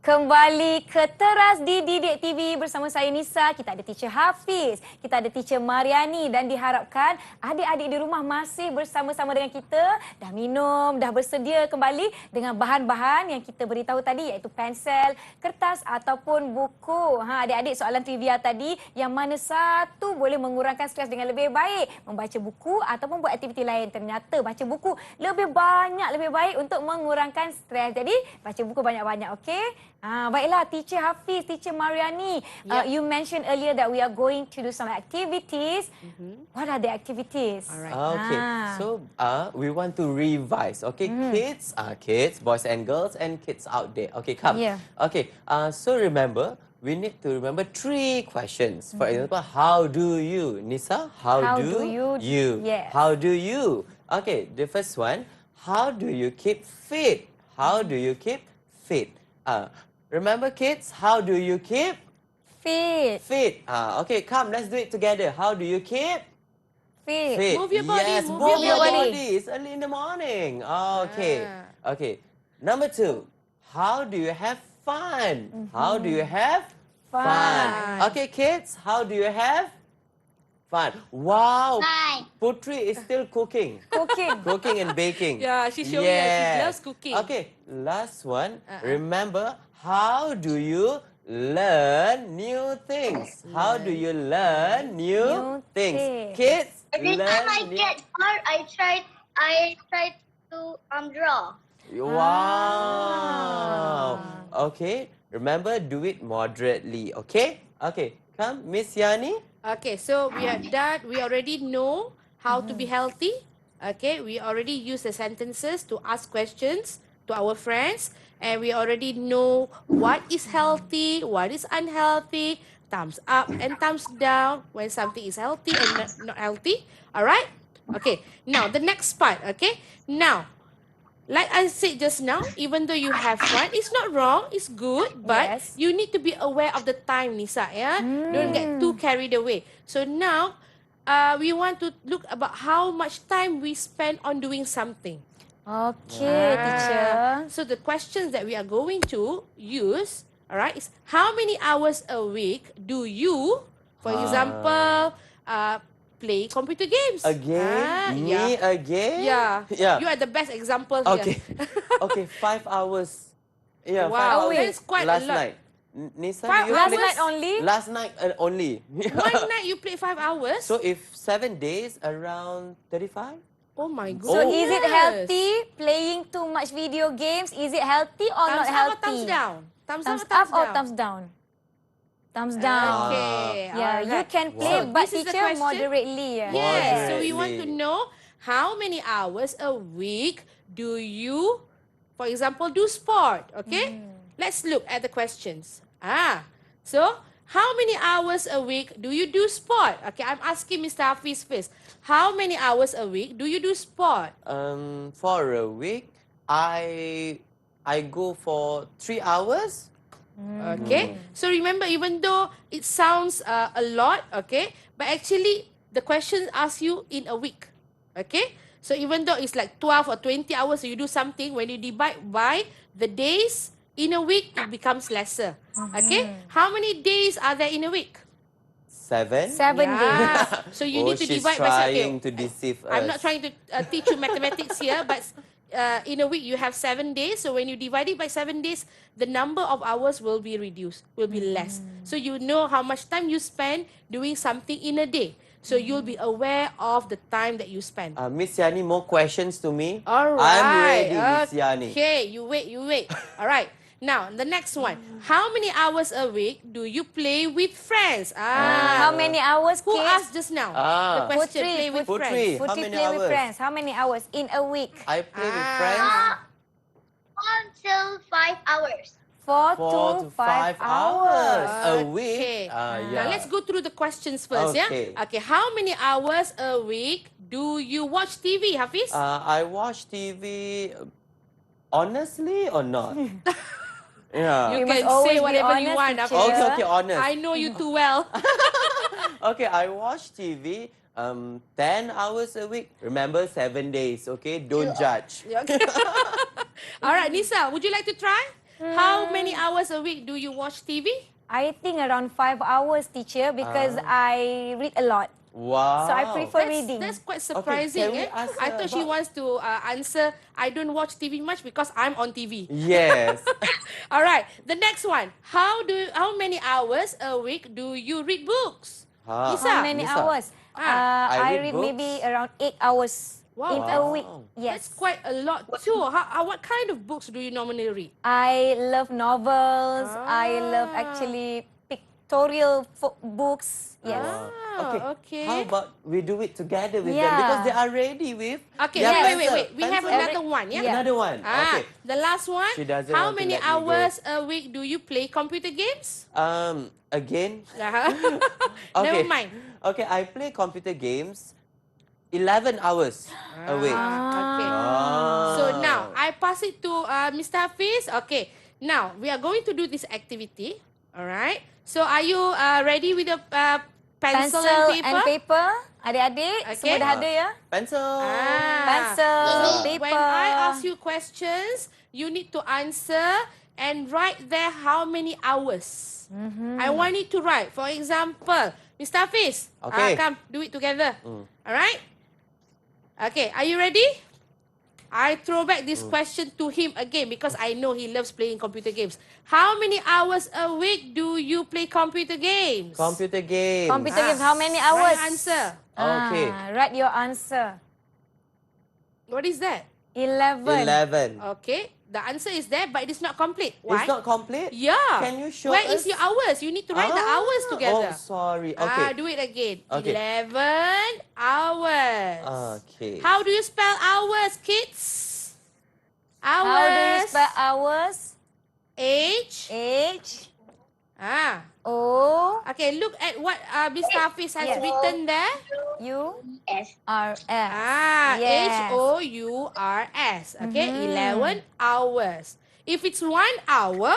Kembali ke Teras di Didik TV bersama saya Nisa. Kita ada Teacher Hafiz, kita ada Teacher Mariani dan diharapkan adik-adik di rumah masih bersama-sama dengan kita. Dah minum, dah bersedia kembali dengan bahan-bahan yang kita beritahu tadi iaitu pensel, kertas ataupun buku. Adik-adik soalan trivia tadi yang mana satu boleh mengurangkan stres dengan lebih baik? Membaca buku ataupun buat aktiviti lain. Ternyata baca buku lebih banyak, lebih baik untuk mengurangkan stres. Jadi baca buku banyak-banyak, okey? Baiklah, Teacher Hafiz, Teacher Mariani, you mentioned earlier that we are going to do some activities. What are the activities? Alright. Okay. So we want to revise. Okay, kids, boys and girls, and kids out there. Okay, come. Yeah. Okay. So remember, we need to remember 3 questions. For example, how do you, Nisa? How do you? Yes. How do you? Okay. The first one. How do you keep fit? How do you keep fit? Remember, kids, how do you keep Fit. fit? Okay, come, let's do it together. How do you keep Fit. fit? Move your body, Yes, move move your your body. body. It's early in the morning. Okay. Okay. Number 2. How do you have fun? How do you have fun? Okay, kids, how do you have fun? Wow. Fun. Putri is still cooking. Cooking and baking. Yeah, she's showing us she loves cooking. Okay, last one. Remember, how do you learn new things? How do you learn new things? things. Kids, Every learn time I new... get bored, I try to draw. Wow. Okay, remember, do it moderately, okay? Okay, come, Miss Yani. Okay, so we are done. We already know how to be healthy. Okay, we already use the sentences to ask questions to our friends. And we already know what is healthy, what is unhealthy, thumbs up and thumbs down when something is healthy and not healthy. All right? Okay, now the next part, okay? Now, like I said just now, even though you have fun, it's not wrong, it's good, but Yes. you need to be aware of the time, Nisa, yeah? Don't get too carried away. So now, we want to look about how much time we spend on doing something. Okay, teacher. So the questions that we are going to use, all right, is how many hours a week do you, for example, play computer games? Again? Me again? Yeah. Yeah. You are the best example Okay. here. Okay, 5 hours. Yeah, Wow, 5 hours. that's quite a last lot. night. Nisa, Five do you hours? play- Last night only? Last night only. One night you play 5 hours? So if 7 days, around 35? Oh my So goodness. is it healthy playing too much video games? Is it healthy or Thumbs not up healthy? or thumbs down? Thumbs up Thumbs or up thumbs or down? thumbs down? Thumbs down. Okay. Yeah, you alright. can play, Wow. but This is the teacher question. moderately. Yes. So we want to Moderately. know how many hours a week do you, for example, do sport? Okay. Let's look at the questions. So how many hours a week do you do sport? Okay, I'm asking Mr. Hafiz first. How many hours a week do you do sport? For a week, I go for 3 hours. Okay. So remember, even though it sounds a lot, okay, but actually the question asks you in a week. Okay. So even though it's like 12 or 20 hours you do something, when you divide by the days in a week, it becomes lesser. Okay. How many days are there in a week? 7. 7 days. Yeah. So you need to she's divide by trying seven. to deceive us. I'm not trying to teach you mathematics here, but in a week you have 7 days. So when you divide it by 7 days, the number of hours will be reduced, will be less. So you know how much time you spend doing something in a day. So you'll be aware of the time that you spend. Miss Yani, more questions to me? All right. I'm ready, Miss Yani. Okay, you wait. All right. Now, the next one. How many hours a week do you play with friends? How many hours, Who kids? asked just now? The question, Putri, play with Putri. friends. How Putri many play with hours? friends. How many hours in a week? I play with friends. 4 till 5 hours. 4 4 to 5 hours. a week. Okay. Yeah. Now let's go through the questions first, Okay. yeah? Okay, how many hours a week do you watch TV, Hafiz? I watch TV. Honestly or not? Yeah. You must can always say be whatever you honest, want, teacher. Hafiz. Okay, honest. I know you too well. Okay, I watch TV 10 hours a week. Remember, 7 days, okay? Don't judge. Okay. All right, Nisa, would you like to try? How many hours a week do you watch TV? I think around 5 hours, teacher, because I read a lot. Wow. So I prefer reading. That's quite surprising. can we eh? ask I her thought she about- wants to answer, I don't watch TV much because I'm on TV. Yes. All right, the next one. How many hours a week do you read books? Ah. Lisa? How many Lisa. hours? I I read read maybe books. around 8 hours Wow. in a week. Wow. Yes. That's quite a lot too. What kind of books do you normally read? I love novels. I love Ah. actually pictorial books. Yes. Ah, okay. How about we do it together with them Yeah. because they are ready with. Okay, their wait. pencil. We have Pencil. another one, yeah? Yeah. Another one. Okay. The last one. She doesn't How want to many let me go. hours a week do you play computer games? Again. Never mind. Okay, I play computer games 11 hours a week. Okay. Ah. So now I pass it to Mr. Hafiz. Okay. Now we are going to do this activity. All right. So are you ready with the pencil and paper? Adik-adik, Okay. semua dah ada ya? Pencil. Pencil, So paper. when I ask you questions, you need to answer and write there how many hours. I want you to write. For example, Mr. Hafiz, Okay. come do it together. All right? Okay, are you ready? I throw back this question to him again because I know he loves playing computer games. How many hours a week do you play computer games? Computer games. Computer games, how many hours? Right answer. Okay. Write your answer. What is that? 11. 11. Okay, the answer is there, but it is not complete. Why? It's not complete? Yeah. Can you show Where us? is your hours? You need to write the hours together. Oh, sorry. Okay. Do it again. Okay. 11 hours. Okay. How do you spell hours, kids? Hours. How do you spell hours? H. H O. O Okay, look at what Mr. Hafiz has Yes. written there. U S. R S. H Yes. O U R S. Okay, 11 hours. If it's 1 hour,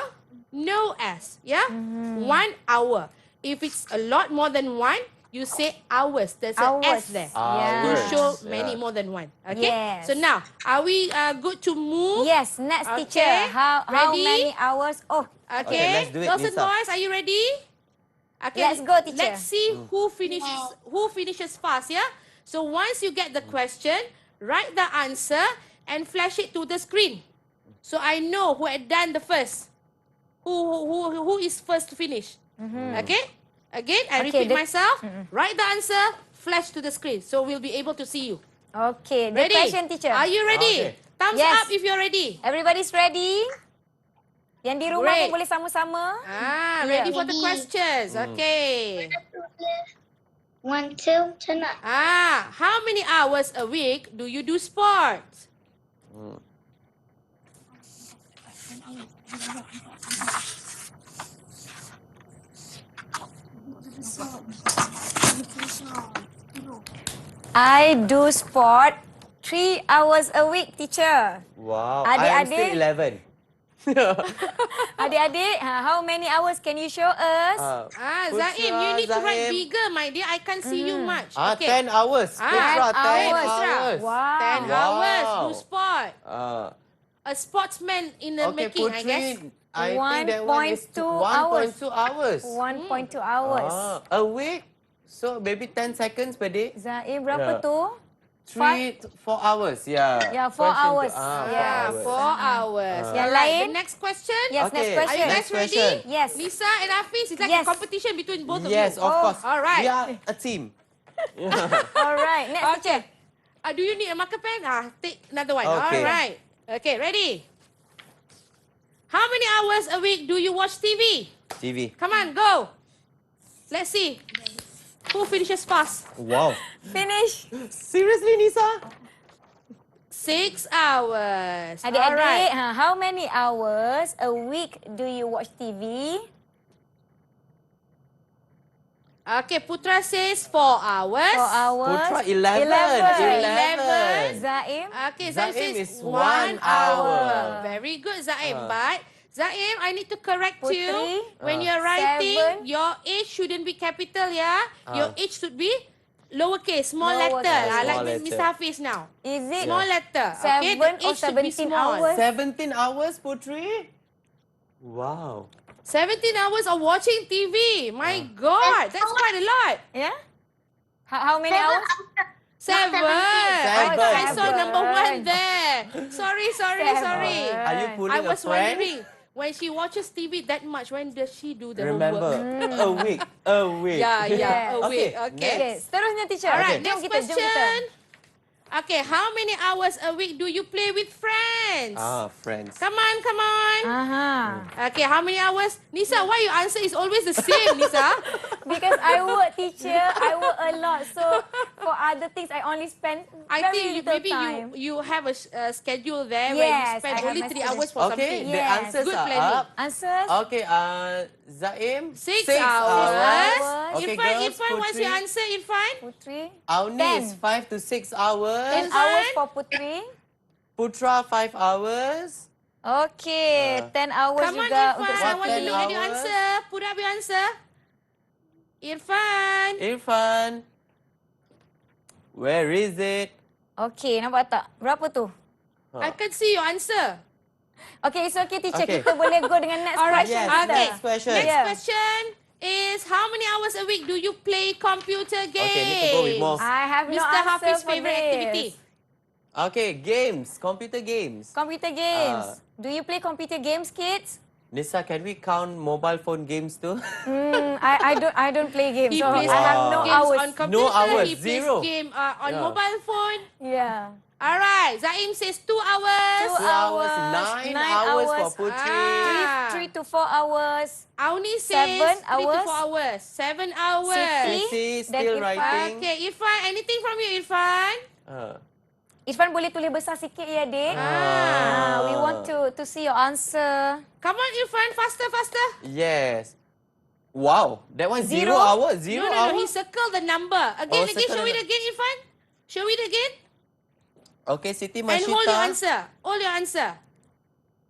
no S. Yeah, 1 hour. If it's a lot more than 1, you say hours. There's an Hours. S there. Yeah. To Hours. show Yeah. many more than 1. Okay. Yes. So now, are we good to move? Yes, next Okay. teacher. How Ready? many hours? Oh, Okay, Okay. let's do it, Girls and Lisa. boys, are you ready? Okay. Let's go, teacher. Let's see who finishes fast. Yeah. So once you get the question, write the answer and flash it to the screen. So I know who had done the first. Who is first to finish? Okay. Again, I Okay, repeat the- myself. Write the answer, flash to the screen, so we'll be able to see you. okay. The Ready? question, teacher. Are you ready? Okay. Thumbs Yes. up if you're ready. Everybody's ready? Yang di rumah Great. pun boleh sama-sama. Ready Yeah. for the questions? Okay. 1, 2, turn up. How many hours a week do you do sports? I do sport 3 hours a week, teacher. Wow. I am still Adik-adik. 11. Adik-adik, how many hours can you show us? Zaim, you need to write Zaim. bigger, my dear. I can't see you much. 10 hours. Putra, 10 hours. hours. Wow. 10 Wow. hours do sport. Uh, A sportsman in the okay, making, I guess. Putri, I think that one is 1.2 hours. 1.2 hours. 1.2 hours. A week? So maybe 10 seconds per day? Zaim, berapa Yeah. tu? 3 to 4 hours, yeah. Yeah, 4 hours. Yeah, 4 hours. 4 hours. Yang Alright, lain? the next question. Yes, Okay. next Are you question. guys Next ready? question. Yes. Lisa and Hafiz, it's like Yes. a competition between both of you. Yes, of course. Alright. We are a team. Alright, next teacher. Do you need a marker pen? Take another one. Okay. Alright. Okay, ready? How many hours a week do you watch TV? TV. Come on, go. Let's see. Who finishes fast? Wow. Finish. Seriously, Nisa? 6 hours. Adik-adik, Alright. how many hours a week do you watch TV? Okay, Putra says 4 hours. 4 hours. Putra, 11. 11. Zaim? Okay, Zaim Zaim says is 1 1 hour. hour. Very good, Zaim. But Zaim, I need to correct you. Putri, When you're writing, 7. your H shouldn't be capital, yeah? Your H should be lowercase, small Lowercase. letter. Small Like letter. Mr. Hafiz now. Is it Small letter. Okay, the 7 or H should be 17 small. hours? 17 hours, Putri? Wow. 17 hours of watching TV. My God, that's quite a lot. Yeah? How many Seven hours? hours. Seven. Seven. I saw Seven. number one there. Sorry. Seven. Are you pulling I a was friend? wondering, when she watches TV that much, when does she do the Remember, homework? a week. A week. Yeah, Yes. a week. Okay, Okay. Okay, seterusnya teacher. All right, Okay. next question. Okay, how many hours a week do you play with friends? Friends. Come on. Aha. Okay, how many hours? Nisa, why your answer is always the same, Nisa? Because I work, teacher. I work a lot. So for other things, I only spend I very think little maybe time. you have a schedule there where you Yes, spend I have only my 3 hours for Okay, something. the Yes. answers Good are planning. up. Answers? Okay, Zaim. 6 6 hours. Okay, Irfan, girls, Irfan, what's your Putri. answer, Irfan? Putri? Auni 10. is 5 to 6 hours. 10 hours for Putri. Putra 5 hours. Okay, 10 hours Come on, juga Irfan. untuk I What, want to 10 look at your hours? answer. Put up your answer. Irfan. Irfan. Where is it? Okay, nampak tak? Berapa tu? I can see your answer. Okay, it's okay teacher. Okay. Kita boleh go dengan next Alright, question. Yes, kita. next question. Next Yeah. question is how many hours a week do you play computer games? Okay, need to go with more. I have no Mr. answer Hafiz for favorite this. activity. Okay, games. Computer games. Computer games. Ah. Do you play computer games, kids? Nisa, can we count mobile phone games too? I don't play games. He So plays I have no games hours. on computer. hours, He plays zero. game on Yeah. mobile phone. Yeah. Alright, Zaim says 2 hours. 2 hours, 9 9 hours for hours. Putri. Ah. 3 to 4 hours. Auni says 7 3 to hours. 4 hours. 7 hours. Siti. Sisi Then still Irfan. writing. Okay, Irfan, anything from you, Irfan? Irfan boleh tulis besar sikit ya, Dek? Ah. We want to see your answer. Come on, Irfan, faster. Yes. Wow, that one 0 Zero? hours. 0 No, hours. he circled the number. Again, circle show the it again, Irfan. Show it again. Okay, Siti And Mashita. hold your answer. Hold your answer.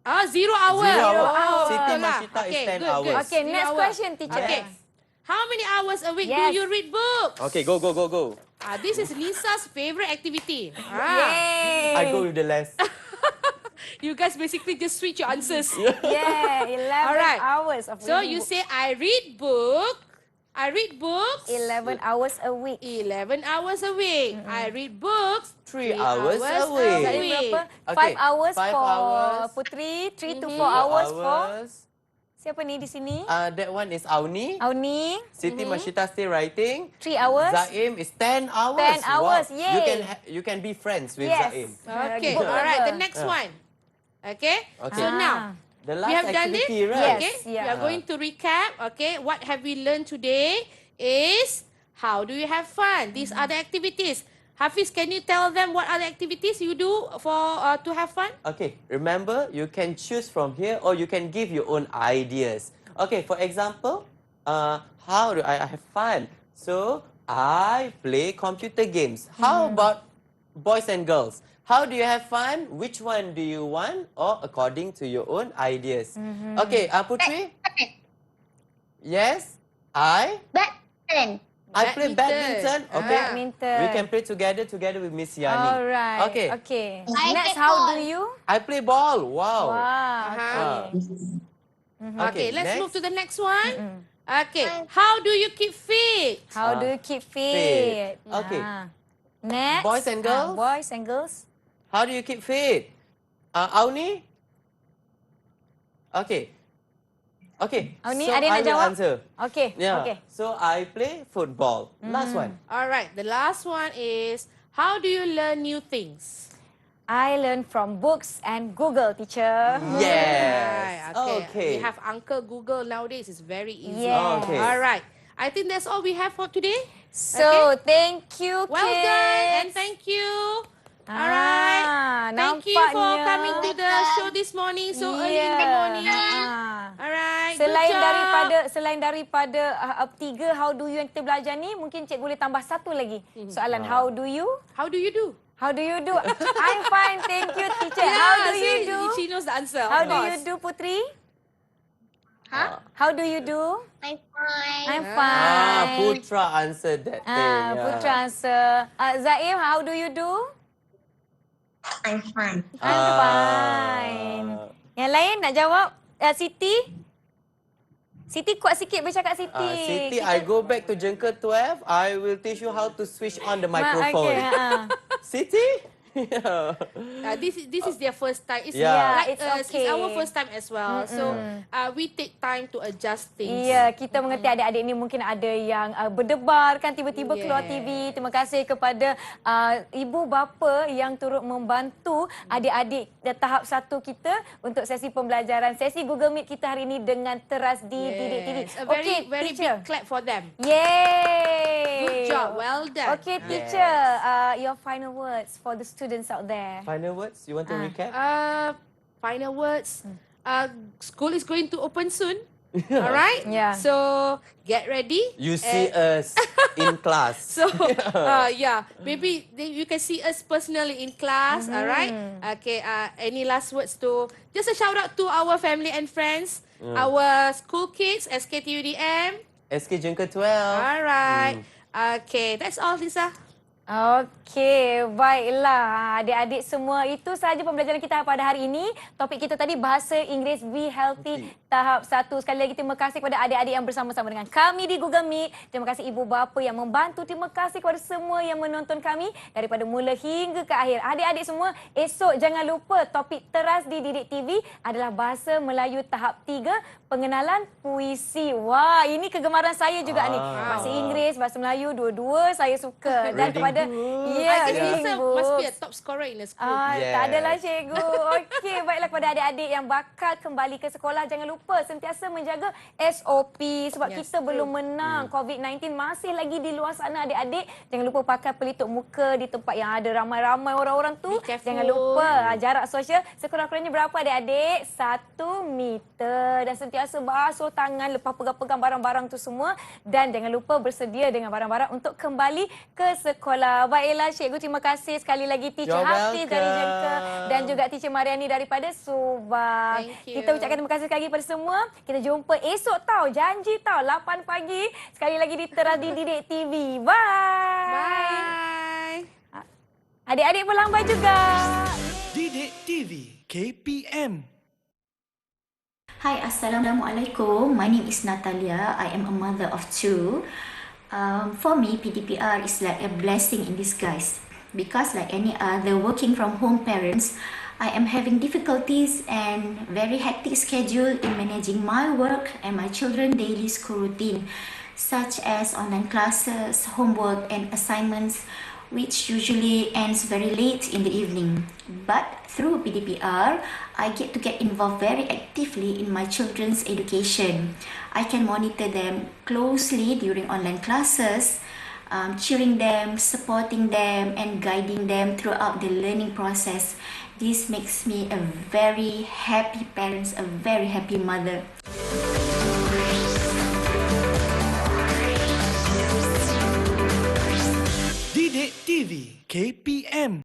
0 hours. 0 hours. Oh, Siti betul lah. Mashita is Okay, 10 good. hours. Okay, 0 next hours. question, teacher. Okay. How many hours a week do Yes. you read books? Okay, go. This is Nisa's favorite activity. Yay! I go with the less. You guys basically just switch your answers. Yeah, 11 Alright. hours of So reading you book. say I read books 11 hours a week. 11 hours a week. I read books 3 hours a week. Jadi berapa? Okay, 5 hours 5 for hours. Putri, 3 to 4 hours for... Hours. Siapa ni di sini? That one is Auni. Auni, Siti Mashita still writing. 3 hours. Zaim is 10 hours. 10 hours, Wow. yay. You can be friends with Yes. Zaim. Okay, Good alright. The number. next one. Okay. Okay. So Ah. now The we last have done it. activity, right? Okay. Yes, yeah. We are going to recap. Okay. What have we learned today is how do you have fun? These are the activities. Hafiz, can you tell them what other activities you do for to have fun? Okay, remember you can choose from here or you can give your own ideas. Okay, for example, how do I have fun? So, I play computer games. How about boys and girls? How do you have fun? Which one do you want? Or according to your own ideas? Okay, Putri? Yes, Badminton. I play badminton. Okay, Badminton. we can play together with Miss Yani. Alright. Okay. Okay. I Next, play how ball. do you? I play ball. Wow. Wow. Uh-huh. Okay, let's next. move to the next one. Okay, how do you keep fit? How do you keep fit? Okay. Next. Boys and girls? Boys and girls. How do you keep fit? Auni? Okay. Auni, so ada yang I nak will jawab? answer. Okay. Yeah. Okay. So I play football. Last one. All right, the last one is how do you learn new things? I learn from books and Google, teacher. Yes. Right, Okay. We have Uncle Google nowadays. It's very easy. Yes. Okay. All right. I think that's all we have for today. So, thank you, Well kids. done and thank you. All right. Thank you for nampaknya. coming to the show this morning so early in the morning. All right. Selain daripada 3 how do you yang kita belajar ni, mungkin cikgu boleh tambah satu lagi. Soalan how do you? How do you do? How do you do? I'm fine, thank you, teacher. How do you do? She knows the answer. How of do you course. do, Putri? Huh? How do you do? I'm fine. I'm fine. Putra answered that thing. Yeah. Putra answer. Zaim, how do you do? I'm fine. I'm fine. Yang lain nak jawab? Siti? Siti kuat sikit bercakap Siti. Siti, I go back to Jengker 12. I will teach you how to switch on the microphone. Siti? This is their first time. It's Yeah. like It's us. okay. It's our first time as well. So we take time to adjust things. Ya, kita mengerti adik-adik ni mungkin ada yang berdebar kan tiba-tiba keluar Yes. TV. Terima kasih kepada ibu bapa yang turut membantu adik-adik tahap 1 kita untuk sesi pembelajaran. Sesi Google Meet kita hari ini dengan teras di Didik TV. A very teacher. big clap for them. Yay! Good job. Well done. Okay, teacher, your final words for the students out there. Final words? You want to recap? Final words. School is going to open soon. All right. Yeah. So get ready. You see us in class. So yeah, maybe you can see us personally in class. All right. Okay. Any last words to just a shout out to our family and friends, our school kids, SKTUDM. SK Jengker 12. All right. Okay, that's all, Lisa. Okey, baiklah adik-adik semua. Itu sahaja pembelajaran kita pada hari ini. Topik kita tadi bahasa Inggeris Be Healthy tahap 1. Sekali lagi terima kasih kepada adik-adik yang bersama-sama dengan kami di Google Meet. Terima kasih ibu bapa yang membantu. Terima kasih kepada semua yang menonton kami daripada mula hingga ke akhir. Adik-adik semua, esok jangan lupa topik teras di Didik TV adalah bahasa Melayu tahap 3, pengenalan puisi. Wah, ini kegemaran saya juga ni. Bahasa Inggeris, bahasa Melayu, dua-dua saya suka. Dan Reading kepada I think reading Lisa books. must be a top scorer in the school. Tak adalah cikgu. Okey, baiklah kepada adik-adik yang bakal kembali ke sekolah, jangan lupa sentiasa menjaga SOP sebab Yes, kita belum menang. COVID-19 masih lagi di luar sana adik-adik. Jangan lupa pakai pelitup muka di tempat yang ada ramai-ramai orang-orang tu. Be careful. Jangan lupa jarak sosial sekurang-kurangnya berapa adik-adik? 1 meter. Dan sentiasa basuh tangan lepas pegang-pegang barang-barang tu semua. Dan jangan lupa bersedia dengan barang-barang untuk kembali ke sekolah. Baiklah cikgu, terima kasih sekali lagi teacher You're Hafiz dari welcome. Jengker dan juga teacher Mariani daripada Subang. Thank you. Kita ucapkan terima kasih sekali lagi kepada semua. Kita jumpa esok tau, janji tau 8 pagi sekali lagi di Teras di Didik TV. Bye. Bye. Adik-adik berlambai juga. Didik TV KPM. Hi, Assalamualaikum. My name is Natalia. I am a mother of 2. For me, PDPR is like a blessing in disguise because like any other working from home parents, I am having difficulties and very hectic schedule in managing my work and my children's daily school routine, such as online classes, homework and assignments, which usually ends very late in the evening. But through PDPR, I get to get involved very actively in my children's education. I can monitor them closely during online classes, cheering them, supporting them, and guiding them throughout the learning process. This makes me a very happy parent, a very happy mother. Didik TV KPM.